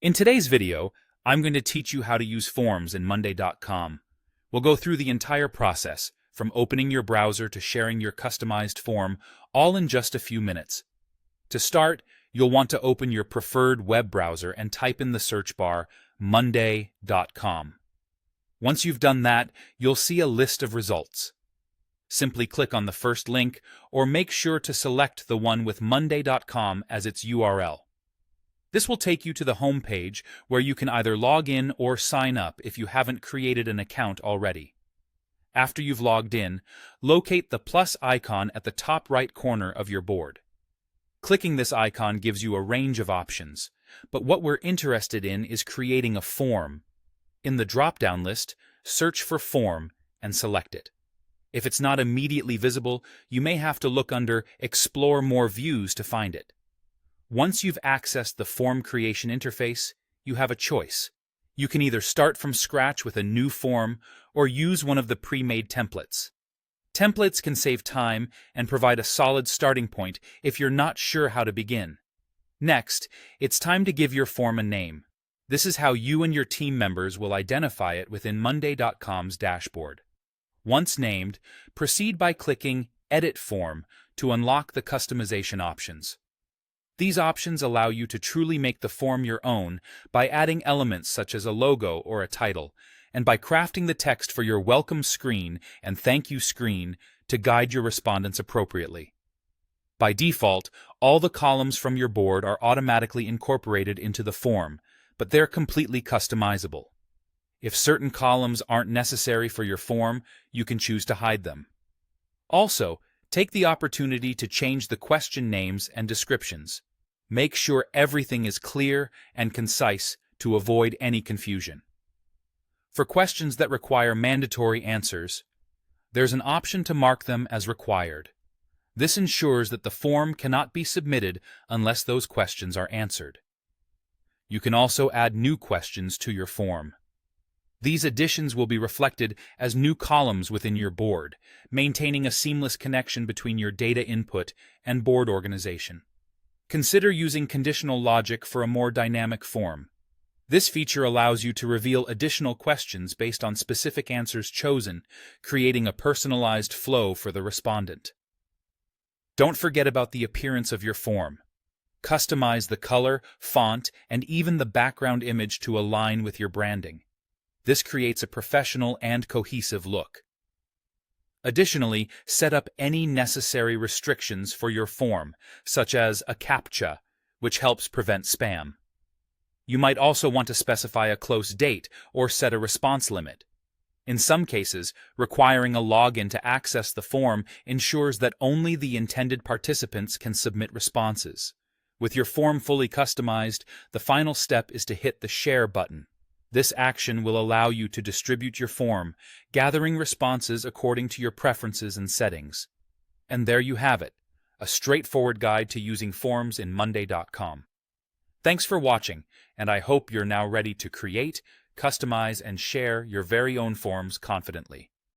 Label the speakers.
Speaker 1: In today's video, I'm going to teach you how to use forms in Monday.com. We'll go through the entire process, from opening your browser to sharing your customized form, all in just a few minutes. To start, you'll want to open your preferred web browser and type in the search bar Monday.com. Once you've done that, you'll see a list of results. Simply click on the first link, or make sure to select the one with Monday.com as its URL. This will take you to the home page where you can either log in or sign up if you haven't created an account already. After you've logged in, locate the plus icon at the top right corner of your board. Clicking this icon gives you a range of options, but what we're interested in is creating a form. In the drop-down list, search for Form and select it. If it's not immediately visible, you may have to look under Explore More Views to find it. Once you've accessed the form creation interface, you have a choice. You can either start from scratch with a new form or use one of the pre-made templates. Templates can save time and provide a solid starting point if you're not sure how to begin. Next, it's time to give your form a name. This is how you and your team members will identify it within Monday.com's dashboard. Once named, proceed by clicking Edit Form to unlock the customization options. These options allow you to truly make the form your own by adding elements such as a logo or a title, and by crafting the text for your welcome screen and thank you screen to guide your respondents appropriately. By default, all the columns from your board are automatically incorporated into the form, but they're completely customizable. If certain columns aren't necessary for your form, you can choose to hide them. Also, take the opportunity to change the question names and descriptions. Make sure everything is clear and concise to avoid any confusion. For questions that require mandatory answers, there's an option to mark them as required. This ensures that the form cannot be submitted unless those questions are answered. You can also add new questions to your form. These additions will be reflected as new columns within your board, maintaining a seamless connection between your data input and board organization. Consider using conditional logic for a more dynamic form. This feature allows you to reveal additional questions based on specific answers chosen, creating a personalized flow for the respondent. Don't forget about the appearance of your form. Customize the color, font, and even the background image to align with your branding. This creates a professional and cohesive look. Additionally, set up any necessary restrictions for your form, such as a CAPTCHA, which helps prevent spam. You might also want to specify a close date or set a response limit. In some cases, requiring a login to access the form ensures that only the intended participants can submit responses. With your form fully customized, the final step is to hit the Share button. This action will allow you to distribute your form, gathering responses according to your preferences and settings. And there you have it, a straightforward guide to using forms in Monday.com. Thanks for watching, and I hope you're now ready to create, customize, and share your very own forms confidently.